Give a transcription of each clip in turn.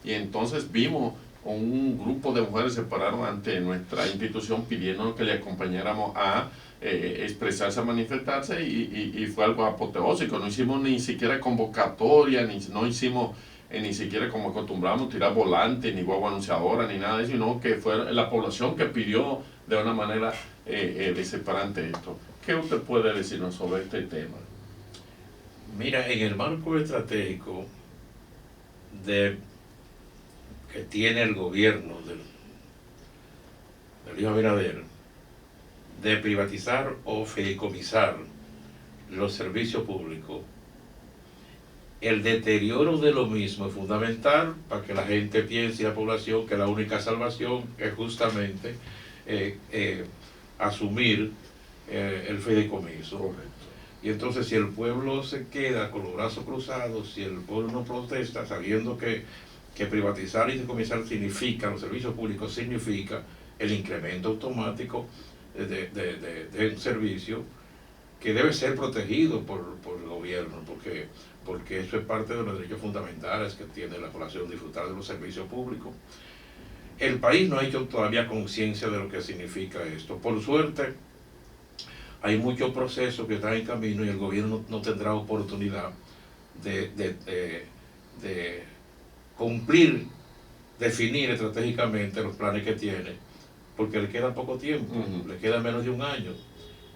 y entonces vimos un grupo de mujeres se pararon ante nuestra institución pidiéndonos que le acompañáramos a expresarse, a manifestarse, y fue algo apoteósico. No hicimos ni siquiera convocatoria, no hicimos ni siquiera como acostumbramos tirar volantes, ni guagua anunciadora, ni nada de eso, sino que fue la población que pidió de una manera desesperante esto. ¿Qué usted puede decirnos sobre este tema? Mira, en el marco estratégico de, que tiene el gobierno del hijo Abinader, de privatizar o fideicomisar los servicios públicos, el deterioro de lo mismo es fundamental para que la gente piense y la población que la única salvación es justamente asumir el fideicomiso. Correcto. Y entonces si el pueblo se queda con los brazos cruzados, si el pueblo no protesta sabiendo que privatizar y fideicomisar significa, los servicios públicos significa el incremento automático de un servicio que debe ser protegido por el gobierno, porque eso es parte de los derechos fundamentales que tiene la población, disfrutar de los servicios públicos. El país no ha hecho todavía conciencia de lo que significa esto. Por suerte, hay muchos procesos que están en camino y el gobierno no tendrá oportunidad de cumplir, definir estratégicamente los planes que tiene, porque le queda poco tiempo, le queda menos de un año.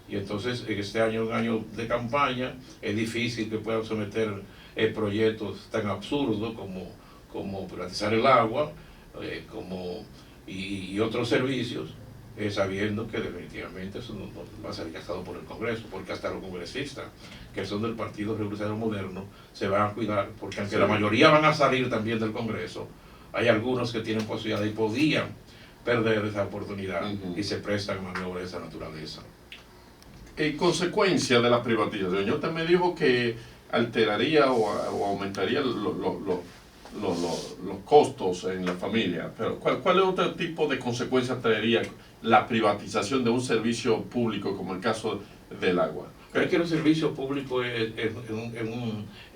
Y entonces en este año, un año de campaña, es difícil que puedan someter proyectos tan absurdos como privatizar el agua y otros servicios, sabiendo que definitivamente eso no va a ser rechazado por el Congreso, porque hasta los congresistas que son del Partido Revolucionario Moderno se van a cuidar, porque aunque la mayoría van a salir también del Congreso, hay algunos que tienen posibilidad y podían perder esa oportunidad y se prestan maniobras de esa naturaleza. Consecuencia de la privatización. Usted me dijo que alteraría o aumentaría los costos en la familia, pero ¿cuál es otro tipo de consecuencia traería la privatización de un servicio público como el caso del agua? Creo que los servicios públicos es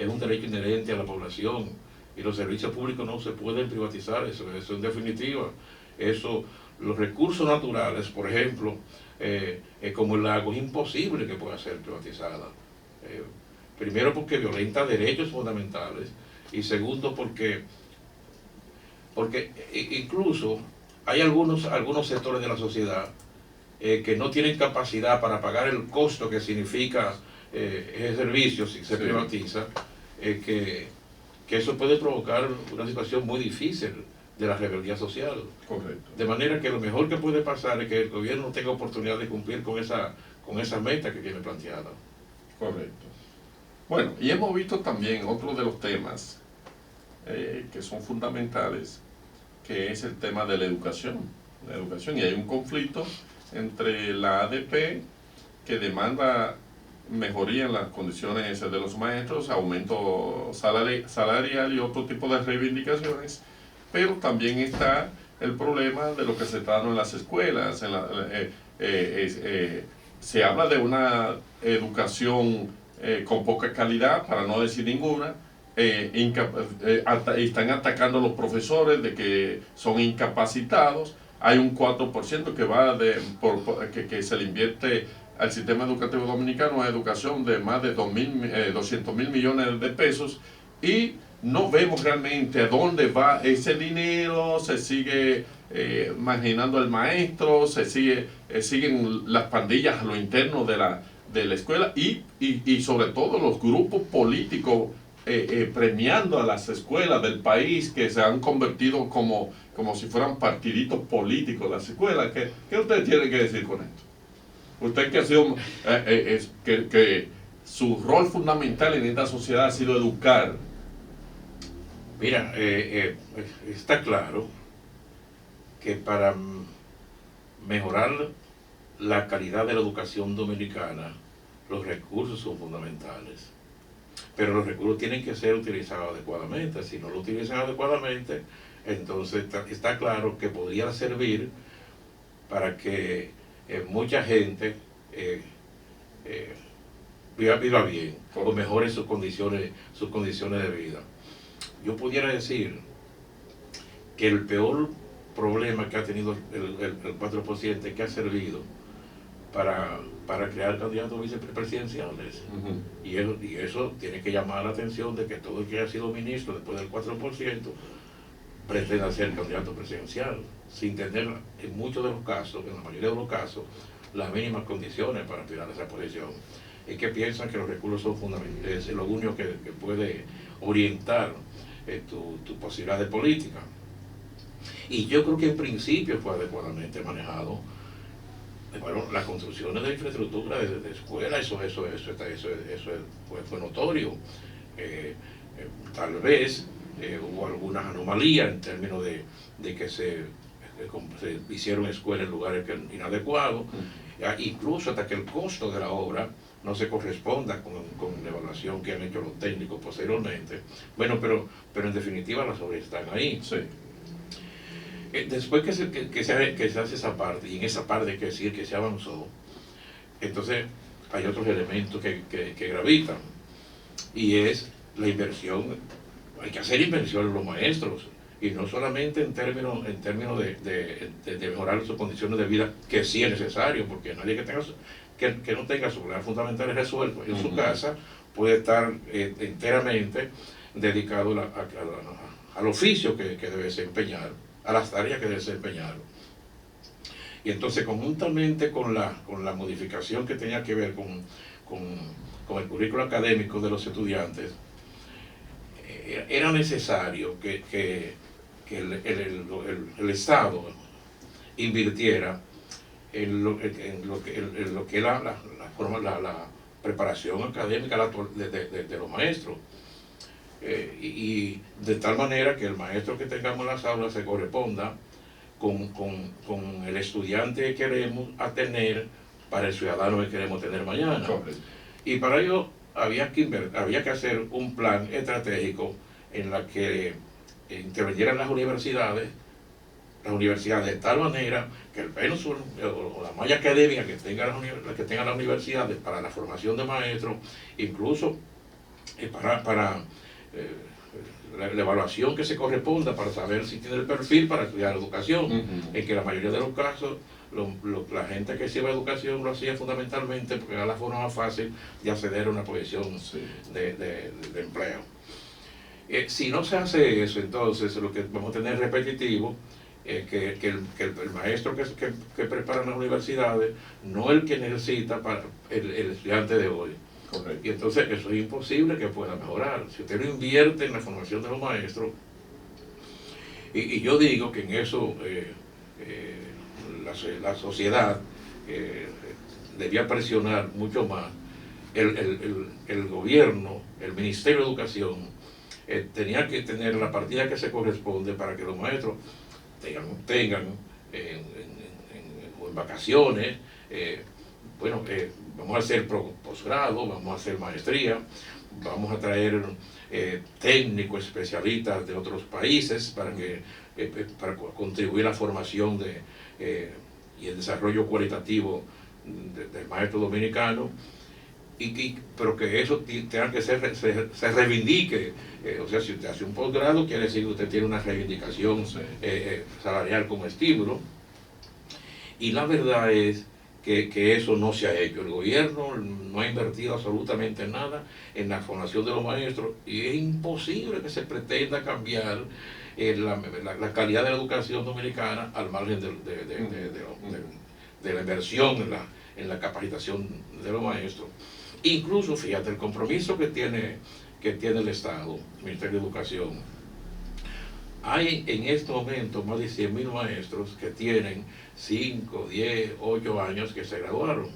un derecho inherente a la población y los servicios públicos no se pueden privatizar, eso en definitiva. Eso, los recursos naturales, por ejemplo, como el agua, es imposible que pueda ser privatizada. Primero porque violenta derechos fundamentales y segundo porque incluso hay algunos sectores de la sociedad que no tienen capacidad para pagar el costo que significa ese servicio si se privatiza, que eso puede provocar una situación muy difícil de la rebeldía social. Correcto. De manera que lo mejor que puede pasar es que el gobierno tenga oportunidad de cumplir con esa meta que tiene planteada. Correcto. Bueno, y hemos visto también otro de los temas que son fundamentales, que es el tema de la educación. Y hay un conflicto entre la ADP, que demanda mejoría en las condiciones de los maestros, aumento salarial y otro tipo de reivindicaciones, pero también está el problema de lo que se está dando en las escuelas. Se habla de una educación con poca calidad, para no decir ninguna. Están atacando a los profesores de que son incapacitados. Hay un 4% que va que se le invierte al sistema educativo dominicano a educación de más de 200.000 millones de pesos, y no vemos realmente a dónde va ese dinero. Se sigue marginando al maestro, siguen las pandillas a lo interno de la escuela y sobre todo los grupos políticos premiando a las escuelas del país, que se han convertido como si fueran partiditos políticos las escuelas. ¿Qué usted tiene que decir con esto? Usted que ha sido que su rol fundamental en esta sociedad ha sido educar. Mira, está claro que para mejorar la calidad de la educación dominicana, los recursos son fundamentales. Pero los recursos tienen que ser utilizados adecuadamente. Si no lo utilizan adecuadamente, entonces está claro que podría servir para que mucha gente viva bien o mejore sus condiciones de vida. Yo pudiera decir que el peor problema que ha tenido el 4% es que ha servido para crear candidatos vicepresidenciales. Y eso tiene que llamar la atención de que todo el que ha sido ministro después del 4% pretenda ser candidato presidencial, sin tener en muchos de los casos, en la mayoría de los casos, las mínimas condiciones para aspirar a esa posición. Es que piensan que los recursos son fundamentales, es lo único que puede orientar tu posibilidad de política. Y yo creo que en principio fue adecuadamente manejado. Bueno, las construcciones de infraestructura de escuelas, eso fue notorio. Tal vez hubo algunas anomalías en términos de que se hicieron escuelas en lugares inadecuados, incluso hasta que el costo de la obra no se corresponda con la evaluación que han hecho los técnicos posteriormente. Bueno, pero en definitiva las obras están ahí. Sí. Después que se hace esa parte, y en esa parte hay que decir que se avanzó, entonces hay otros elementos que gravitan, y es la inversión. Hay que hacer inversión en los maestros, y no solamente en términos de mejorar sus condiciones de vida, que sí es necesario, porque nadie que no tenga sus problemas fundamentales resueltos en su casa puede estar enteramente dedicado al oficio que debe desempeñar, a las tareas que debe desempeñar. Y entonces, conjuntamente con la modificación que tenía que ver con el currículo académico de los estudiantes, era necesario que el Estado invirtiera en lo que es la preparación académica de los maestros. Y de tal manera que el maestro que tengamos en las aulas se corresponda con el estudiante que queremos tener para el ciudadano que queremos tener mañana. Y para ello había que hacer un plan estratégico en la que intervinieran las universidades de tal manera que el pensum o la malla académica que tengan las universidades para la formación de maestros, incluso para la evaluación que se corresponda para saber si tiene el perfil para estudiar educación, en que la mayoría de los casos la gente que lleva educación lo hacía fundamentalmente porque era la forma más fácil de acceder a una posición de empleo. Si no se hace eso, entonces lo que vamos a tener repetitivo que el maestro que prepara en las universidades no es el que necesita para el estudiante de hoy. Correcto. Y entonces eso es imposible que pueda mejorar. Si usted no invierte en la formación de los maestros, y yo digo que en eso la sociedad debía presionar mucho más, el gobierno, el Ministerio de Educación, tenía que tener la partida que se corresponde para que los maestros tengan en vacaciones, vamos a hacer posgrado, vamos a hacer maestría, vamos a traer técnicos especialistas de otros países para contribuir a la formación y el desarrollo cualitativo del maestro dominicano, pero que eso tenga que se reivindique. O sea, si usted hace un posgrado, quiere decir que usted tiene una reivindicación salarial como estímulo. Y la verdad es que eso no se ha hecho. El gobierno no ha invertido absolutamente nada en la formación de los maestros, y es imposible que se pretenda cambiar la calidad de la educación dominicana al margen de la inversión en la capacitación de los maestros. Incluso, fíjate, el compromiso que tiene el Estado, el Ministerio de Educación. Hay en este momento más de 100.000 maestros que tienen 5, 10, 8 años que se graduaron.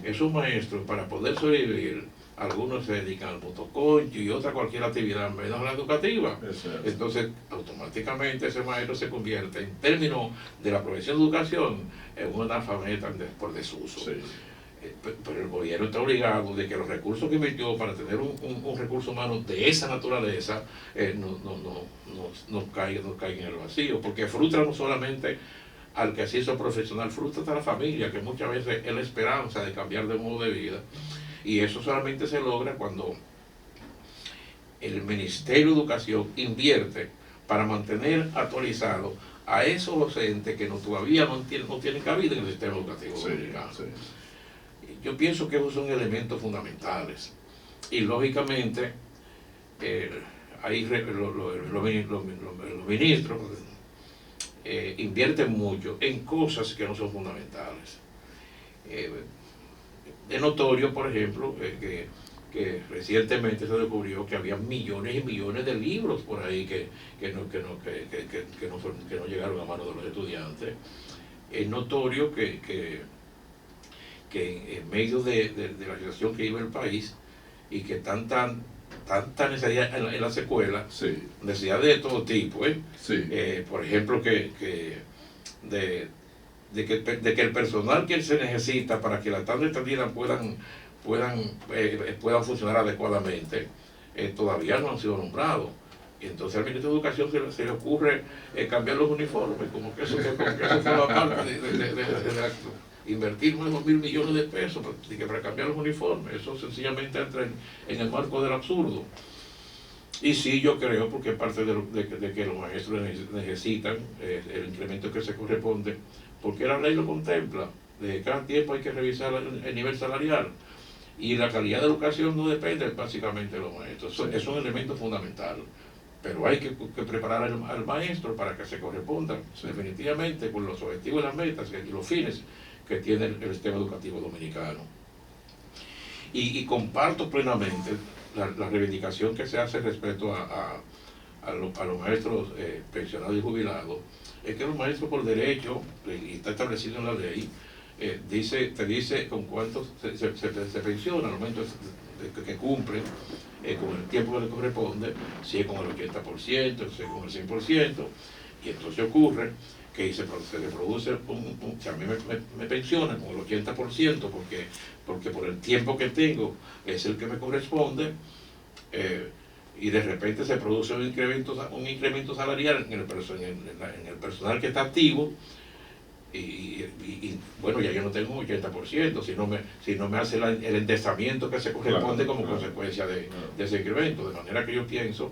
Esos maestros, para poder sobrevivir, algunos se dedican al motoconcho y otra cualquier actividad menos la educativa. Entonces, automáticamente ese maestro se convierte, en términos de la profesión de educación, en un analfabeta por desuso. Sí. Pero el gobierno está obligado de que los recursos que invirtió para tener un recurso humano de esa naturaleza no caigan en el vacío, porque frustra no solamente al que se hizo profesional, frustra a la familia, que muchas veces es la esperanza de cambiar de modo de vida, y eso solamente se logra cuando el Ministerio de Educación invierte para mantener actualizado a esos docentes que todavía no tienen cabida en el sistema educativo dominicano. Sí. Yo pienso que esos son elementos fundamentales. Y lógicamente, ahí los ministros invierten mucho en cosas que no son fundamentales. Es notorio, por ejemplo, que recientemente se descubrió que había millones y millones de libros por ahí que no llegaron a manos de los estudiantes. Es notorio que en medio de la situación que vive el país y que tanta necesidad en las escuelas, sí, necesidad de todo tipo, sí, por ejemplo, de que el personal que se necesita para que las tablas extendidas puedan funcionar adecuadamente, todavía no han sido nombrados. Y entonces al Ministro de Educación se le ocurre cambiar los uniformes, como que eso forma parte de invertir más de 2.000 millones de pesos para cambiar los uniformes. Eso sencillamente entra en el marco del absurdo. Y sí, yo creo, porque es parte de que los maestros necesitan el incremento que se corresponde, porque la ley lo contempla. De cada tiempo hay que revisar el nivel salarial. Y la calidad de educación no depende básicamente de los maestros. Eso es un elemento fundamental. Pero hay que preparar al maestro para que se corresponda definitivamente con los objetivos y las metas y los fines que tiene el sistema educativo dominicano. Y comparto plenamente la reivindicación que se hace respecto a los maestros pensionados y jubilados. Es que los maestros por derecho, y está establecido en la ley, te dice con cuánto se pensiona al momento que cumplen con el tiempo que le corresponde, si es con el 80%, si es con el 100%, y entonces ocurre que se le produce si a mí me pensionan con el 80%, porque por el tiempo que tengo es el que me corresponde, y de repente se produce un incremento salarial en el personal que está activo, y bueno, ya yo no tengo un 80%, si no me hace el endesamiento que se corresponde como consecuencia de ese incremento. De manera que yo pienso